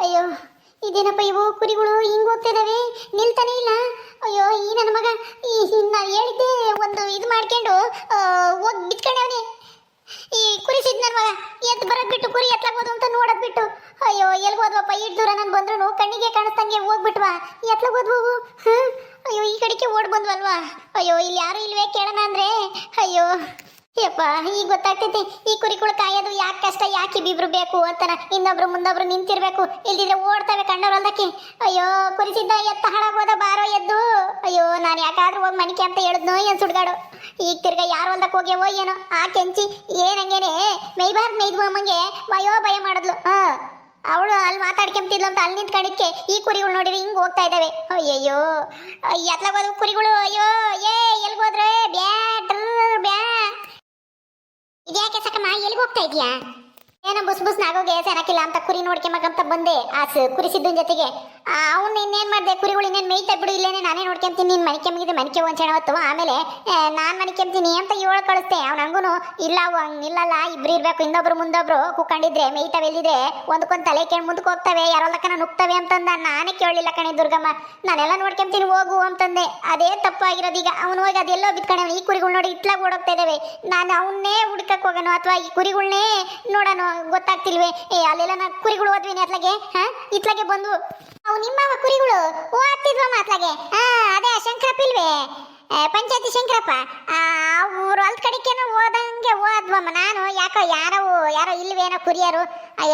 ಅಯ್ಯೋ ಇದೇನಪ್ಪ ಇವು ಕುರಿಗಳು ಹಿಂಗ್ ಹೋಗ್ತಿದಾವೆ, ನಿಲ್ತಾನೆ ಇಲ್ಲ. ಅಯ್ಯೋ ಈ ನನ್ನ ಮಗ ನಾ ಹೇಳಿದ್ದೆ ಒಂದು ಇದು ಮಾಡ್ಕೊಂಡು ಹೋಗಿ ಬಿತ್ಕೊಂಡವನೆ. ಈ ಕುರಿ ಸಿದ್ ನನ್ನ ಮಗ ಎದ್ದು ಬರೋದ್ ಬಿಟ್ಟು ಕುರಿ ಎತ್ಲಾಗೋದು ಅಂತ ನೋಡೋದ್ ಬಿಟ್ಟು ಅಯ್ಯೋ ಎಲ್ಗೋದ್ವಪ್ಪ, ಇಷ್ಟು ದೂರ ನಾನು ಬಂದ್ರು ಕಣ್ಣಿಗೆ ಕಾಣಿಸ್ತಂಗೆ ಹೋಗ್ಬಿಟ್ವಾ, ಎತ್ಲಾಗೋದ್ವು. ಅಯ್ಯೋ ಈ ಕಡೆಗೆ ಓಡ್ ಬಂದ್ವಲ್ವಾ. ಅಯ್ಯೋ ಇಲ್ಲಿ ಯಾರು ಇಲ್ವೇ ಕೇಳೋಣ ಅಂದ್ರೆ ಅಯ್ಯೋ ಯಪ್ಪ ಈಗ ಗೊತ್ತಾಗ್ತೈತಿ ಈ ಕುರಿಗಳು ಕಾಯೋದು ಯಾಕೆ ಕಷ್ಟ, ಯಾಕೆ ಇಬ್ಬಿಬ್ರು ಬೇಕು ಅಂತನ. ಇನ್ನೊಬ್ರು ಮುಂದೊಬ್ರು ನಿಂತಿರ್ಬೇಕು, ಇಲ್ದಿದ್ರೆ ಓಡ್ತವೆ ಕಣ್ಣವ್ರಲ್ದಕ್ಕೆ. ಅಯ್ಯೋ ಕುರಿಸಿದ್ದ ಎತ್ತ ಹಾಳಾಗೋದ ಬಾರೋ ಎದ್ದು. ಅಯ್ಯೋ ನಾನು ಯಾಕಾದ್ರೂ ಹೋಗಿ ಮನಿಕೆ ಅಂತ ಹೇಳಿದ್ನೋ ಏನ್ ಸುಡ್ಗಾಡು. ಈಗ ತಿರ್ಗ ಯಾರು ಹೊಲ್ದಕ್ಕೆ ಹೋಗ್ಯವೋ ಏನೋ ಆ ಕೆಂಚಿ ಏನಂಗೇನೆ ಮೈಬಾರ್ದು ಮೈದ್ವು ಅಮ್ಮಂಗೆ ಭಯ ಮಾಡಿದ್ಲು. ಅವಳು ಅಲ್ಲಿ ಮಾತಾಡ್ಕೊಂತಿದ್ಲು ಅಂತ ಅಲ್ಲಿ ನಿಂತ್ಕೊಂಡಿದ್ಕೆ ಈ ಕುರಿಗಳು ನೋಡಿದ್ರೆ ಹಿಂಗ್ ಹೋಗ್ತಾ ಇದ್ದಾವೆ. ಅಯ್ಯಯ್ಯೋ ಎತ್ಲಾಗೋದು ಕುರಿಗಳು. ಅಯ್ಯೋ ಎಲ್ಗೋದ್ರೆ ಬ್ಯಾ ಬ್ಯಾ. ಇದ್ಯಾಕೆ ಸಕಮ್ಮ ಎಲ್ಲಿಗೆ ಹೋಗ್ತಾ ಇದೀಯಾ? ಏನೋ ಬುಸ್ ನಾಗೋಗೆ ಸೆನಕಿಲ್ಲ ಅಂತ ಕುರಿ ನೋಡ್ಕೊಂಬಂತ ಬಂದೆ ಆ ಕುರಿಸಿದ್ದನ್ ಜೊತೆಗೆ. ಅವ್ನು ಇನ್ನೇನ್ ಮಾಡ್ದೆ, ಕುರಿಗಳು ಇನ್ನೇನು ಮೇಯ್ತಾ ಬಿಡು, ಇಲ್ಲೇನೆ ನಾನೇ ನೋಡ್ಕೊಂತೀನಿ, ನೀನು ಮನಿಕೆ ಮುಗಿದೆ ಮನಿಕೆ ಒಂಚಣ ಹೊತ್ತು ಆಮೇಲೆ ನಾನು ಮನಿಕೆಂತೀನಿ ಅಂತ ಹೇಳಿ ಕಳಿಸ್ತೆ. ಅವ್ನು ಹಂಗೂ ಇಲ್ಲ ನಿಲ್ಲಲ್ಲ, ಇಬ್ರು ಇರ್ಬೇಕು, ಇನ್ನೊಬ್ರು ಮುಂದೊಬ್ರು ಕುಕ್ಕೊಂಡಿದ್ರೆ ಮೇಯ್ತಾವೆ, ಎಲ್ಲಿದ್ರೆ ಒಂದಕ್ಕೊಂದು ತಲೆ ಕೇಳಿ ಮುಂದಕ್ಕೆ ಹೋಗ್ತವೆ, ಯಾರೋಲ್ಲಕ್ಕನ ನುಗ್ತವೆ ಅಂತಂದ. ನಾನೇ ಕೇಳಲಿಲ್ಲ ಕಣೆ ದುರ್ಗಮ್ಮ, ನಾನೆಲ್ಲ ನೋಡ್ಕೊಂತೀನಿ ಹೋಗು ಅಂತಂದೆ. ಅದೇ ತಪ್ಪಾಗಿರೋದು. ಈಗ ಅವನು ಹೋಗಿ ಅದೆಲ್ಲೋ ಬಿತ್ಕೊಂಡವ, ಈ ಕುರಿಗಳು ನೋಡಿ ಇತ್ಲಾಗ ಓಡೋಗ್ತಾ ಇದ್ದಾವೆ. ನಾನು ಅವನ್ನೇ ಹುಡ್ಕಕ್ಕೆ ಹೋಗೋಣ ಅಥವಾ ಈ ಕುರಿಗಳನ್ನೇ ನೋಡೋಣ ಗೊತ್ತಾಗ್ತಿಲ್ವೇ. ಅಲ್ಲೆಲ್ಲ ನಾ ಕುರಿಗಳು ಹೋದ್ವಿ ಅತ್ಲಾಗೆ, ಇತ್ಲಾಗೆ ಬಂದು ಅವು ನಿಮ್ಮ ಕುರಿಗಳು ಓದ್ತಿದ್ವಮ್ಮ ಅತ್ಲಾಗೆ. ಅದೇ ಶಂಕರಪ್ಪ ಇಲ್ವೇ, ಪಂಚಾಯತಿ ಶಂಕರಪ್ಪ, ಅವ್ರು ಅಲ್ ಕಡೆಗೇನೋ ಓದಂಗೆ ಓದ್ವಮ್ಮ. ನಾನು ಯಾರೋ ಇಲ್ವೇನೋ ಕುರಿಯರು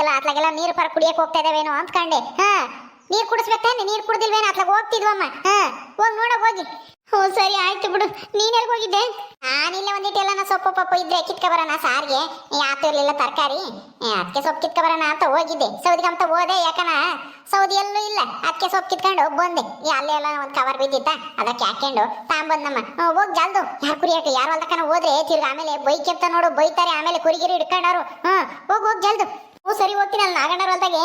ಎಲ್ಲ ಅತ್ಲಾಗೆಲ್ಲ ನೀರು ಪರ ಕುಡಿಯಕ್ಕೆ ಹೋಗ್ತಾ ಇದಾವೇನೋ ಅಂದ್ಕೊಂಡೆ. ನೀರು ಕುಡಿಸ್ಬೇಕಾನೆ, ನೀರು ಕುಡ್ದಿಲ್ವೇನೋ ಅತ್ಲಾಗ ಹೋಗ್ತಿದ್ವಮ್ಮ. ಹೋಗಿ ನೋಡೋ ಹೋಗಿ. ಹ್ಞೂ ಸರಿ ಆಯ್ತು ಬಿಡು. ನೀನೆಲ್ಗೆ ಹೋಗಿದ್ದೆ? ನಾನಿಲ್ಲ ಒಂದಿಟ್ಟು ಎಲ್ಲ ಸೊಪ್ಪು ಪಪ್ಪು ಇದ್ರೆ ಕಿತ್ಕೊಬರೋಣ ಸಾರಿಗೆ, ಯಾತು ಇರಲಿಲ್ಲ ತರಕಾರಿ, ಅದಕ್ಕೆ ಸೊಪ್ಪು ಕಿತ್ಕೊಬರೋಣ ಅಂತ ಹೋಗಿದ್ದೆ. ಸೌದಿಗಂತ ಹೋದೆ, ಯಾಕನ ಸೌದಿ ಎಲ್ಲೂ ಇಲ್ಲ, ಅದಕ್ಕೆ ಸೊಪ್ಪು ಕಿತ್ಕೊಂಡು ಬಂದೆ. ಅಲ್ಲೇ ಎಲ್ಲ ಒಂದು ಕವರ್ ಬಿದ್ದಿತ್ತ, ಅದಕ್ಕೆ ಹಾಕೊಂಡು ತಾಂಬಂದಮ್ಮ. ಹೋಗಿ ಜಲ್ದು ಯಾರು ಕುರಿಯಕ್ಕೆ ಯಾರು ಅಲ್ದಕ್ಕನ ಹೋದ್ರೆ ತಿರ್ಗ ಆಮೇಲೆ ಬೈಕೆಂತ ನೋಡು ಬೈತಾರೆ, ಆಮೇಲೆ ಕುರಿಗಿರಿ ಹಿಡ್ಕೊಂಡವ್ರು. ಹೋಗಿ ಜಲ್ದು. ಹ್ಞೂ ಸರಿ ಹೋಗ್ತೀನಿ. ಅಲ್ಲಿ ನಾಗಣ್ಣವ್ರ ಹೊಲ್ದಾಗೆ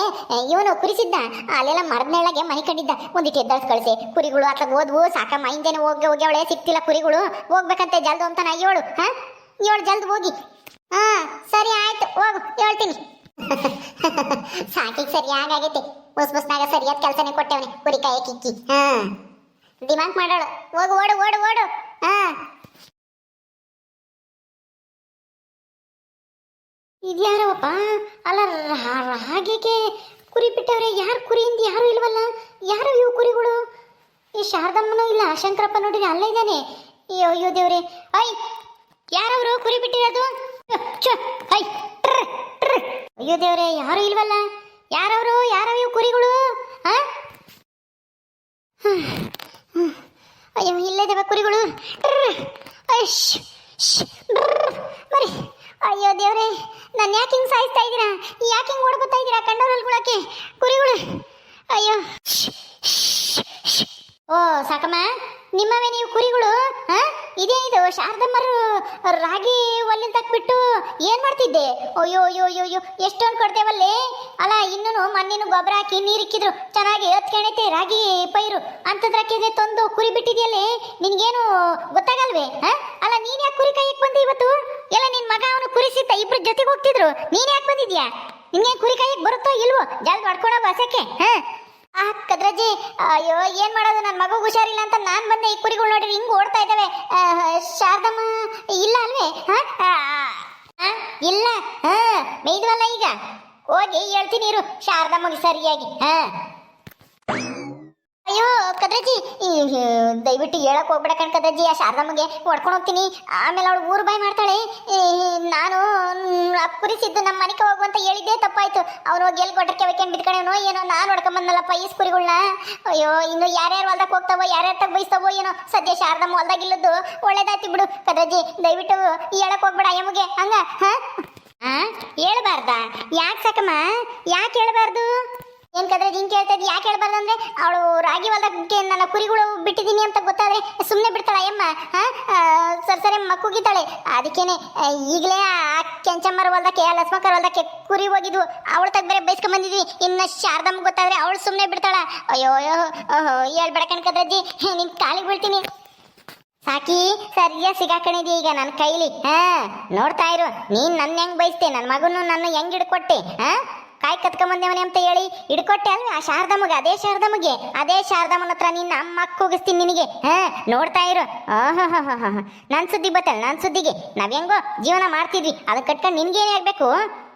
ಇವನು ಕುರಿಸಿದ್ದ, ಅಲ್ಲೆಲ್ಲ ಮರದ ನೆಳ್ಳಗೆ ಮನೆ ಕಂಡಿದ್ದ. ಒಂದಿಟ್ಟು ಎದ್ದಳ್ಸಿ ಕಳಿಸಿ, ಕುರಿಗಳು ಅತ್ಲಾಗ ಹೋದ್ವು ಸಾಕಮ್ಮ, ಹಿಂದೇನೆ ಹೋಗ್ಯವಳೆ ಸಿಕ್ತಿಲ್ಲ ಕುರಿಗಳು, ಹೋಗ್ಬೇಕಂತೆ ಜಲ್ದು ಅಂತ ನಾ ಹೇಳು. ಹೇಳು ಜಲ್ದು ಹೋಗಿ. ಸರಿ ಆಯ್ತು ಹೋಗು, ಹೇಳ್ತೀನಿ. ಸಾಕಿಗೆ ಸರಿಯಾಗೈತೆ, ಬಸ್ನಾಗ ಸರಿಯಾದ ಕೆಲಸನೇ ಕೊಟ್ಟವನೆ, ಕುರಿ ಕಾಯ ಕಿಕ್ಕಿ. ದಿಮಾಕ್ ಮಾಡೋಳು. ಹೋಗು, ಓಡು ಓಡು ಓಡು. ಇದ್ಯಾರವಪ್ಪ? ಅಲ್ಲ ಹಾಗೆಗೆ ಕುರಿ ಬಿಟ್ಟವ್ರೆ, ಯಾರು ಕುರಿಯಿಂದ ಯಾರು ಇಲ್ವಲ್ಲ, ಯಾರು ಇವು ಕುರಿಗಳು? ಈ ಶಾರದಮ್ಮನೂ ಇಲ್ಲ, ಶಂಕರಪ್ಪ ನೋಡಿರಿ ಅಲ್ಲೇ ಇದ್ದಾನೆ. ಅಯ್ಯೋ ದೇವ್ರೆ, ಐ ಯಾರವರು ಕುರಿ ಬಿಟ್ಟಿರೋದು? ಅಯ್ಯೋ ದೇವ್ರೆ, ಯಾರು ಇಲ್ವಲ್ಲ, ಯಾರವರು ಇವು ಕುರಿಗಳು? ಅಯ್ಯೋ ಇಲ್ಲದೇವ ಕುರಿಗಳು. ಬರೀ ಅಯ್ಯೋ ದೇವ್ರೆ, ನಾನು ಯಾಕೆ ಹಿಂಗೆ ಸಾಯಿಸ್ತಾ ಇದ್ದೀರಾ? ಯಾಕೆ ಹಿಂಗೆ ಓಡ್ಕೊತಾ ಇದ್ದೀರಾ ಕಂಡವ್ರಲ್ಗುಳಕ್ಕೆ ಕುರಿಗಳು? ಅಯ್ಯೋ ಓ ಸಾಕಮ್ಮ, ನಿಮ್ಮವೇ ನೀವು ಕುರಿಗಳು? ಇದೇ ಇದು ಶಾರದಮ್ಮರು ರಾಗಿ ಒಲ್ಲಿಂದ ತಕ್ಬಿಟ್ಟು ಏನು ಮಾಡ್ತಿದ್ದೆ? ಅಯ್ಯೋ ಅಯ್ಯೋ ಅಯ್ಯೋ ಅಯ್ಯೋ ಎಷ್ಟೊಂದು ಕೊಡ್ತೇವಲ್ಲೇ. ಅಲ್ಲ ಇನ್ನೂ ಮಣ್ಣಿನ ಗೊಬ್ಬರ ಹಾಕಿ ನೀರಿಕ್ಕಿದ್ರು ಚೆನ್ನಾಗಿ ಹತ್ಕೊಂಡೈತೆ ರಾಗಿ ಪೈರು ಅಂತದ್ರಕ್ಕೆ ತಂದು ಕುರಿ ಬಿಟ್ಟಿದ್ಯಲ್ಲೇ, ನಿನ್ಗೇನು ಗೊತ್ತಾಗಲ್ವೇ? ಅಲ್ಲ ನೀನು ಯಾಕೆ ಕುರಿ ಕಾಯಕ್ಕೆ ಬಂದೆ ಇವತ್ತು? ಎಲ್ಲ ನಿನ್ನ ಮಗ ಅವನು ಕುರಿಸಿದ್ದ, ಇಬ್ರು ಜೊತೆಗೆ ಹೋಗ್ತಿದ್ರು, ನೀನು ಯಾಕೆ ಬಂದಿದ್ಯಾ? ನಿನ್ಗೆ ಕುರಿ ಕಾಯಕ್ಕೆ ಬರುತ್ತೋ ಇಲ್ವೋ? ಜಲ್ದಿ ಮಾಡ್ಕೊಳೋ ಬಸಕ್ಕೆ. ಕದ್ರಜ್ಜಿ, ಅಯ್ಯೋ ಏನ್ ಮಾಡೋದು, ನನ್ನ ಮಗು ಹುಷಾರಿಲ್ಲ ಅಂತ ನಾನು ಬಂದೆ. ಈ ಕುರಿಗಳು ನೋಡಿರಿ ಹಿಂಗ್ ಓಡ್ತಾ ಇದ್ದಾವೆ. ಶಾರದಮ್ಮ ಇಲ್ಲ ಅಲ್ವೇ? ಇಲ್ಲ, ಮೇಯ್ದವಲ್ಲ ಈಗ. ಹೋಗಿ ಹೇಳ್ತೀನಿ ಇರು ಶಾರದಮ್ಮಗೆ ಸರಿಯಾಗಿ. ಅಯ್ಯೋ ಕದ್ರಜ್ಜಿ, ದಯವಿಟ್ಟು ಹೇಳಕ್ ಹೋಗ್ಬೇಡ ಕಣ್ ಕದ್ರಜ್ಜಿ, ಆ ಶಾರದಮ್ಮಗೆ ಹೊಡ್ಕೊಂಡು ಹೋಗ್ತೀನಿ, ಆಮೇಲೆ ಅವಳು ಊರು ಬಾಯ್ ಮಾಡ್ತಾಳೆ. ನಾನು ಕುರಿಸಿದ್ದು ನಮ್ಮ ಮನೆಗೆ ಹೋಗುವಂತ ಹೇಳಿದ್ದೆ ತಪ್ಪಾಯ್ತು. ಅವ್ನು ಹೋಗಿ ಎಲ್ಲಿ ಕೊಟ್ಟಕ್ಕೆ ವೈಕೆಂಡ್ ಬಿದ್ಕೊಂಡೇನೋ ಏನೋ, ನಾನು ಹೊಡ್ಕೊಂಬಂದಲ್ಲಪ್ಪ ಈಸ್ ಕುರಿಗಳನ್ನ. ಅಯ್ಯೋ ಇನ್ನು ಯಾರ್ಯಾರು ಹೊಲ್ದಾಗ ಹೋಗ್ತಾವೋ ಯಾರ್ಯಾರ ತಗ ಬೈಸ್ತಾವೋ ಏನೋ. ಸದ್ಯ ಶಾರದಮ್ಮ ಹೊಲ್ದಾಗ ಇಲ್ಲದ್ದು ಒಳ್ಳೇದಾಯ್ತು ಬಿಡು ಕದ್ರಜ್ಜಿ, ದಯವಿಟ್ಟು ಹೇಳಕ್ ಹೋಗ್ಬೇಡ ಅಯ್ಯಮ್ಮಗೆ. ಹಂಗ ಹೇಳ್ಬಾರ್ದಾ? ಯಾಕೆ ಸಾಕಮ್ಮ, ಯಾಕೆ ಹೇಳ್ಬಾರ್ದು? ಏನ್ ಕದ್ರಜ್ಜಿ ಹಿಂಗೆ ಕೇಳ್ತಾ ಇದ್ದಿ? ಯಾಕೆ ಹೇಳ್ಬಾರ್ದು ಅಂದ್ರೆ ಅವಳು ರಾಗಿ ಹೊಲ್ದಕ್ಕೆ ನನ್ನ ಕುರಿಗಳು ಬಿಟ್ಟಿದ್ದೀನಿ ಅಂತ ಗೊತ್ತಾದ್ರೆ ಸುಮ್ಮನೆ ಬಿಡ್ತಾಳ ಅಯ್ಯಮ್ಮ? ಸರಿ ಮಕ್ಕುಗಿದ್ದಾಳೆ. ಅದಕ್ಕೇನೆ ಈಗಲೇ ಆ ಕೆಂಚಮ್ಮರ ಹೊಲ್ದಕ್ಕೆ ಲಕ್ಷ್ಮಕ್ಕರ ಹೊಲ್ದಕ್ಕೆ ಕುರಿ ಹೋಗಿದ್ವು, ಅವಳು ತಗ ಬೇರೆ ಬೈಸ್ಕೊಂಡ್ ಬಂದಿದ್ವಿ. ಇನ್ನು ಶಾರದಮ್ಮ ಗೊತ್ತಾದ್ರೆ ಅವಳು ಸುಮ್ಮನೆ ಬಿಡ್ತಾಳ? ಅಯ್ಯೋ ಹೇಳ್ಬೇಡ ಕಣ್ ಕದ್ರಜ್ಜಿ, ನಿನ್ ಕಾಲಿಗೆ ಬೀಳ್ತೀನಿ. ಸಾಕಿ ಸರಿಯಾಗಿ ಸಿಗಾಕಣಿದ್ಯ ಈಗ ನನ್ನ ಕೈಲಿ. ನೋಡ್ತಾ ಇರು, ನೀನ್ ನನ್ನ ಹೆಂಗ್ ಬೈಸ್ತೆ, ನನ್ನ ಮಗನು ನನ್ನ ಹೆಂಗ್ ಹಿಡ್ಕೊಟ್ಟೆ. ಕತ್ಕೊಂಬಂದೇವನೆ ಅಂತ ಹೇಳಿ ಹಿಡ್ಕೊಟ್ಟೆ ಅಲ್ವಾ ಆ ಶಾರದಮ್ಮಗೆ, ಅದೇ ಶಾರದಮ್ಮನ ಹತ್ರ ನಿನ್ನ ಅಮ್ಮ ಕೂಗಿಸ್ತೀನಿ ನಿನಗೆ. ನೋಡ್ತಾ ಇರು. ನನ್ನ ಸುದ್ದಿ ಬತ್ತಲ್ಲ, ನನ್ನ ಸುದ್ದಿಗೆ ನಾವ್ ಹೆಂಗೋ ಜೀವನ ಮಾಡ್ತಿದ್ವಿ, ಅದನ್ನ ಕಟ್ಕೊಂಡು ನಿನ್ಗೇನೇ ಆಗ್ಬೇಕು?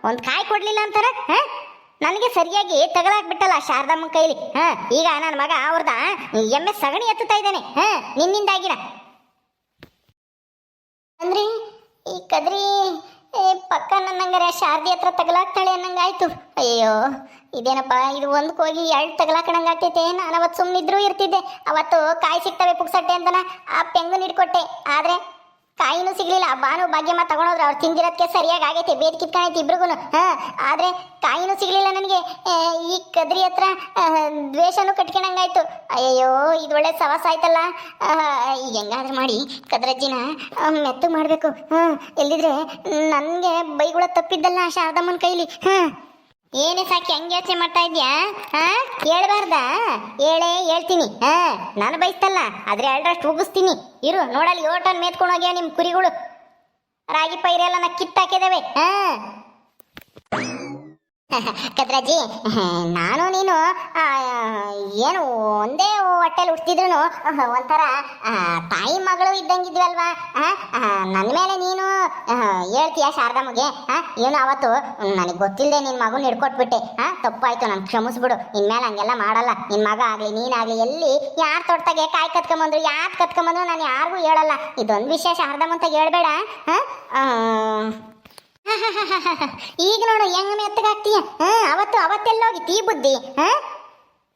ಒಂದು ಕಾಯಿ ಕೊಡ್ಲಿಲ್ಲ ಅಂತಾರ ನನಗೆ ಸರಿಯಾಗಿ ತಗಲಾಕ್ಬಿಟ್ಟಲ್ಲ ಶಾರದಮ್ಮನ ಕೈಲಿ. ಈಗ ನನ್ನ ಮಗ ಅವ್ರದ ಎಮ್ಮೆ ಸಗಣಿ ಎತ್ತುತ್ತಾ ಇದ್ದಾನೆ ನಿನ್ನಿಂದಾಗಿನ. ಅಂದ್ರೆ ಈ ಕದ್ರಿ ಪಕ್ಕ ನನ್ನಂಗಾರೆ ಶಾರದಿ ಹತ್ರ ತಗಲಾಕ್ತಾಳೆ ಅನ್ನಂಗಾಯ್ತು. ಅಯ್ಯೋ ಇದೇನಪ್ಪ ಇದು, ಒಂದಕ್ಕೆ ಹೋಗಿ ಎರಡು ತಗಲಾಕಣಂಗಾಗ್ತೈತೆ. ನಾನು ಅವತ್ತು ಸುಮ್ಮನಿದ್ರು ಇರ್ತಿದ್ದೆ. ಅವತ್ತು ಕಾಯಿ ಸಿಗ್ತವೆ ಪುಕ್ಸಟ್ಟೆ ಅಂತನ ಆ ಪೆಂಗನ್ ಹಿಡ್ಕೊಟ್ಟೆ, ಆದ್ರೆ ಕಾಯಿನೂ ಸಿಗ್ಲಿಲ್ಲ. ಬಾನು ಭಾಗ್ಯಮ್ಮ ತಗೊಂಡೋದ್ರು, ಅವ್ರು ತಿಂದಿರೋದಕ್ಕೆ ಸರಿಯಾಗಿ ಆಗೈತೆ, ಬೇದ್ ಕಿತ್ಕೊಂಡೈತಿ ಇಬ್ರಿಗೂ. ಆದ್ರೆ ಕಾಯಿನೂ ಸಿಗ್ಲಿಲ್ಲ ನನಗೆ. ಈ ಕದ್ರಿ ಹತ್ರ ದ್ವೇಷನೂ ಕಟ್ಕೊಂಡಂಗಾಯ್ತು. ಅಯ್ಯೋ ಇದು ಒಳ್ಳೆ ಸವಾಸ ಆಯ್ತಲ್ಲ. ಈಗ ಹೆಂಗಾದ್ರೂ ಮಾಡಿ ಕದ್ರಜ್ಜಿನ ಮೆತ್ತು ಮಾಡ್ಬೇಕು. ಎಲ್ಲಿದ್ರೆ ನನ್ಗೆ ಬೈಗುಳ ತಪ್ಪಿದ್ದಲ್ಲ ಶಾರದಮ್ಮನ ಕೈಲಿ. ಏನೇ ಸಾಕಿ ಹಂಗೆ ಯೋಚನೆ ಮಾಡ್ತಾ ಇದ್ಯಾ? ಹೇಳ್ಬಾರ್ದಾ? ಹೇಳ್ತೀನಿ. ನಾನು ಬಯಸ್ತಲ್ಲ, ಆದ್ರೆ ಎರಡರಷ್ಟು ಉಗಿಸ್ತೀನಿ ಇರು. ನೋಡಲ್ಲಿ ಓಟನ್ ಮೇತ್ಕೊಂಡು ಹೋಗ್ಯಾವ ನಿಮ್ ಕುರಿಗಳು. ರಾಗಿ ಪೈರೆಲ್ಲ ನಾ ಕಿತ್ತಾಕಿದಾವೆ. ಕದ್ರಾಜಿ, ನಾನು ನೀನು ಏನು ಒಂದೇ ಹೊಟ್ಟೆಲಿ ಹುಟ್ಟಿದ್ರು ಒಂಥರ ತಾಯಿ ಮಗಳು ಇದ್ದಂಗಿದ್ವಲ್ವಾ? ನನ್ನ ಮೇಲೆ ನೀನು ಹೇಳ್ತೀಯ ಶಾರದಮ್ಮಗೆ? ಏನು ಅವತ್ತು ನನಗೆ ಗೊತ್ತಿಲ್ಲದೆ ನಿನ್ನ ಮಗನ ಹಿಡ್ಕೊಟ್ಬಿಟ್ಟೆ. ತಪ್ಪಾಯ್ತು, ನನ್ ಕ್ಷಮಿಸ್ಬಿಡು. ಇನ್ಮೇಲೆ ಹಂಗೆಲ್ಲ ಮಾಡಲ್ಲ. ನಿನ್ನ ಮಗ ಆಗ್ಲಿ ನೀನಾಗ್ಲಿ ಎಲ್ಲಿ ಯಾರು ತೊಡ್ತಾಗೆ ಕಾಯಿ ಕತ್ಕೊಂಬಂದ್ರು ಯಾರು ಕತ್ಕೊಂಬಂದ್ರು ನಾನು ಯಾರಿಗೂ ಹೇಳಲ್ಲ. ಇದೊಂದು ವಿಷಯ ಶಾರದಮ್ಮ ಅಂತ ಹೇಳ್ಬೇಡ. ಈಗ ನೋಡು ಹೆಂಗ ಮೆತ್ತಗಾಗ್ತೀಯ. ಅವತ್ತೆಲ್ಲೋಗಿತ್ತು ಈ ಬುದ್ಧಿ?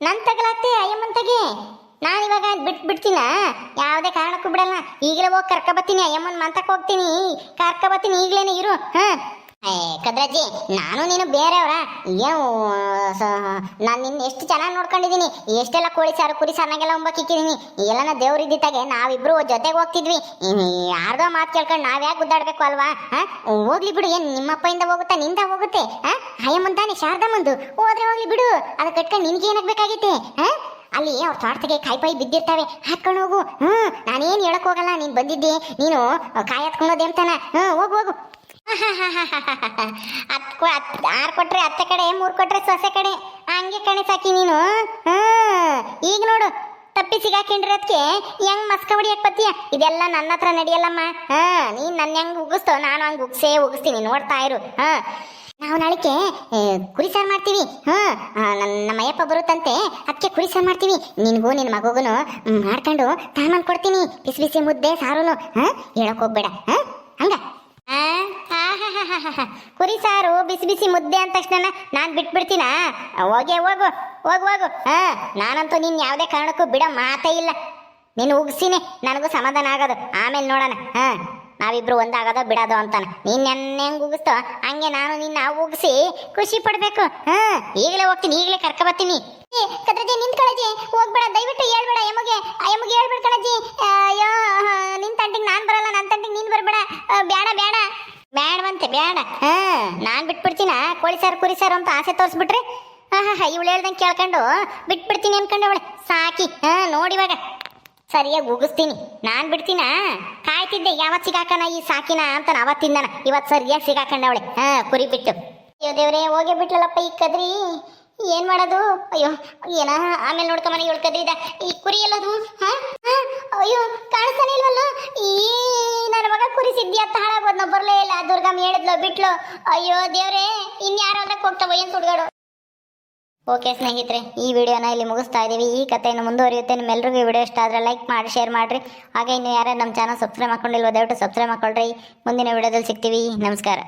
ನನ್ ತಗಲಾಗ್ತೀಯ ಅಯ್ಯಮ್ಮನ್ ತಗಿ. ನಾನಿವಾಗ ಬಿಡ್ತೀನ, ಯಾವುದೇ ಕಾರಣಕ್ಕೂ ಬಿಡಲ್ಲ. ಈಗಲೇ ಹೋಗಿ ಕರ್ಕೊಬತ್ತೀನಿ, ಅಯ್ಯಮ್ಮನ್ ಮಂತಕ್ಕೆ ಹೋಗ್ತೀನಿ, ಕರ್ಕೊಬತ್ತೀನಿ ಈಗ್ಲೇನೆ ಇರು. ಕದ್ರಜ್ಜಿ, ನಾನು ನೀನು ಬೇರೆಯವರ? ಏನು ನಾನು ನಿನ್ನ ಎಷ್ಟು ಚೆನ್ನಾಗಿ ನೋಡ್ಕೊಂಡಿದ್ದೀನಿ. ಎಷ್ಟೆಲ್ಲ ಕೋಳಿ ಸಾರು ಕುರಿ ಸಾರನಾಗೆಲ್ಲ ಉಂಬಕ್ಕಿಕ್ಕಿದ್ದೀನಿ. ಎಲ್ಲನ ದೇವ್ರಿದ್ದಿತ್ತಾಗೆ ನಾವಿಬ್ರು ಜೊತೆಗೆ ಹೋಗ್ತಿದ್ವಿ. ಯಾರ್ದೋ ಮಾತು ಕೇಳ್ಕೊಂಡು ನಾವ್ಯಾಕೆ ಗುದ್ದಾಡ್ಬೇಕು ಅಲ್ವಾ? ಹೋಗ್ಲಿ ಬಿಡು. ಏನು ನಿಮ್ಮಪ್ಪಯಿಂದ ಹೋಗುತ್ತಾ ನಿಂದ ಹೋಗುತ್ತೆ? ಅಯ್ಯಮ್ಮಂತಾನೆ ಶಾರದಮ್ಮಂದು ಹೋದ್ರೆ ಹೋಗ್ಲಿ ಬಿಡು. ಅದು ಕಟ್ಕೊಂಡು ನಿನ್ಗೆ ಏನಾಗಬೇಕಾಗೈತೆ? ಅಲ್ಲಿ ಅವ್ರ ತೋಟಕ್ಕೆ ಕಾಯಿ ಬಿದ್ದಿರ್ತಾವೆ, ಹಾಕೊಂಡು ಹೋಗು. ನಾನೇನು ಹೇಳಕ್ ಹೋಗಲ್ಲ. ನೀನು ಬಂದಿದ್ದೆ, ನೀನು ಕಾಯಿ ಹತ್ಕೊಂಡೋದೆ ಅಂತಾನ. ಹೋಗು. 6 ಕೊಟ್ರೆ ಅತ್ತೆ ಕಡೆ, 3 ಕೊಟ್ರೆ ಸೊಸೆ ಕಡೆ, ಹಂಗೆ ಕಣೆ ಸಾಕಿ ನೀನು. ಈಗ ನೋಡು ತಪ್ಪಿ ಸಿಗಾಕೊಂಡಿರೋದಕ್ಕೆ ಹೆಂಗ್ ಮಸ್ಕ ಹೊಡಿಯಕ್ ಬತ್ತೀಯ? ಇದೆಲ್ಲ ನನ್ನ ಹತ್ರ ನಡೆಯಲ್ಲಮ್ಮ. ನೀನ್ ನನ್ನ ಹೆಂಗ್ ಉಗಿಸ್ತೋ ನಾನು ಹಂಗ್ ಉಗಿಸ್ತೀನಿ, ನೋಡ್ತಾ ಇರು. ನಾವು ನಾಳಿಕೆ ಕುರಿ ಸಾರು ಮಾಡ್ತೀವಿ. ನಮ್ಮ ಅಯ್ಯಪ್ಪ ಬರುತ್ತಂತೆ, ಅದಕ್ಕೆ ಕುರಿ ಸಾರು ಮಾಡ್ತೀವಿ. ನಿನಗೂ ನಿನ್ನ ಮಗುಗೂ ಮಾಡ್ಕೊಂಡು ತಾಮನ್ ಕೊಡ್ತೀನಿ. ಬಿಸಿ ಬಿಸಿ ಮುದ್ದೆ ಸಾರುನು. ಹೇಳಕ್ ಹೋಗ್ಬೇಡ ಹಂಗ. ಕುರಿ ಸಾರು ಬಿಸಿ ಬಿಸಿ ಮುದ್ದೆ ಅಂದ ತಕ್ಷಣ ನಾನ್ ಬಿಟ್ಬಿಡ್ತೀನ? ಹೋಗು. ನಾನಂತೂ ನೀನ್ ಯಾವುದೇ ಕಾರಣಕ್ಕೂ ಬಿಡ ಮಾತೇ ಇಲ್ಲ. ನೀನು ಉಗ್ಸಿನಿ, ನನಗೂ ಸಮಾಧಾನ ಆಗೋದು. ಆಮೇಲೆ ನೋಡೋಣ ನಾವಿಬ್ರು ಒಂದಾಗೋದೋ ಬಿಡೋದು ಅಂತಾನ. ನೀನ್ ನನ್ನ ಹೆಂಗ್ ಉಗಿಸ್ತೋ ಹಂಗೆ ನಾನು ನಿನ್ನ ಉಗಿಸಿ ಖುಷಿ ಪಡ್ಬೇಕು. ಈಗಲೇ ಹೋಗ್ತೀನಿ, ಈಗಲೇ ಕರ್ಕೊಬತ್ತೀನಿ. ಕದ್ರಜ್ಜಿ ನಿಂತ್ ಕಣಜ್ಜಿ, ಹೋಗ್ಬೇಡ, ದಯವಿಟ್ಟು ಹೇಳ್ಬೇಡ. ಅಯ್ಯಮ್ಮಗೆ ಹೇಳ್ಬೇಡ ಕಣಜ್ಜಿ. ಅಯ್ಯೋ ನಿನ್ ತಂಟಿಗೆ ನಾನ್ ಬರಲ್ಲ, ನನ್ನ ತಂಟಿಗೆ ನೀನ್ ಬರ್ಬೇಡ. ಬೇಡವಂತೆ ಬೇಡ. ನಾನ್ ಬಿಟ್ಬಿಡ್ತೀನ ಕೋಳಿ ಸಾರು ಕುರಿ ಸಾರು ಅಂತ ಆಸೆ ತೋರಿಸ್ಬಿಟ್ರೆ ಇವಳು ಹೇಳ್ದಂಗೆ ಕೇಳ್ಕೊಂಡು ಬಿಟ್ಬಿಡ್ತೀನಿ ಅನ್ಕೊಂಡು ಅವಳೆ ಸಾಕಿ. ನೋಡಿವಾಗ ಸರಿಯಾಗಿ ಉಗಿಸ್ತೀನಿ. ನಾನ್ ಬಿಡ್ತೀನ? ಕಾಯ್ತಿದ್ದೆ ಯಾವತ್ ಸಿಗಾಕಣ ಈ ಸಾಕಿನ ಅಂತ. ಅವತ್ತಿಂದನ ಇವತ್ತು ಸರಿಯಾಗಿ ಸಿಗಾಕೊಂಡವಳೆ ಕುರಿ ಬಿಟ್ಟು. ಅಯ್ಯೋ ದೇವ್ರೆ, ಹೋಗೇ ಬಿಟ್ಲಲ್ಲಪ್ಪ ಈ ಕದ್ರಿ. ಏನ್ ಮಾಡೋದು? ಅಯ್ಯೋ ಏನ ಆಮೇಲೆ ನೋಡ್ಕೊಂಬನೆ ಕದ್ರಿದ. ಈ ಕುರಿ ಎಲ್ಲದು? ಅಯ್ಯೋ ಕಾಣಿಸ್ತಾನೆ ಇಲ್ವಲ್ಲ. ಈ ನನ್ನ ಮಗ ಕುರಿ ಸಿದ್ದಿ ಅಂತ ಹಾಳಾಗೋದ್ನ ಬರ್ಲೇ ಇಲ್ಲ. ದುರ್ಗಮ್ಮ ಹೇಳಿದ್ಲು ಬಿಟ್ಲು. ಅಯ್ಯೋ ದೇವ್ರೆ, ಇನ್ಯಾರೋ ಅದಕ್ಕೆ ಹೋಗ್ತಾವ ಏನ್ ಸುಡ್ಗಾಡು. ಓಕೆ ಸ್ನೇಹಿತರೆ, ಈ ವಿಡಿಯೋನ ಇಲ್ಲಿ ಮುಗಿಸ್ತಾ ಇದ್ದೀವಿ. ಈ ಕಥೆಯನ್ನು ಮುಂದುವರಿಯುತ್ತೆ. ನಿಮ್ಮೆಲ್ಲರಿಗೂ ಈ ವಿಡಿಯೋ ಇಷ್ಟ ಆದರೆ ಲೈಕ್ ಮಾಡಿ, ಶೇರ್ ಮಾಡಿರಿ. ಹಾಗೆ ಇನ್ನು ಯಾರು ನಮ್ಮ ಚಾನಲ್ ಸಬ್ಸ್ಕ್ರೈಬ್ ಮಾಡ್ಕೊಂಡಿಲ್ವೋ ದಯವಿಟ್ಟು ಸಬ್ಸ್ಕ್ರೈಬ್ ಮಾಡ್ಕೊಳ್ರಿ. ಮುಂದಿನ ವಿಡಿಯೋದಲ್ಲಿ ಸಿಗ್ತೀವಿ. ನಮಸ್ಕಾರ.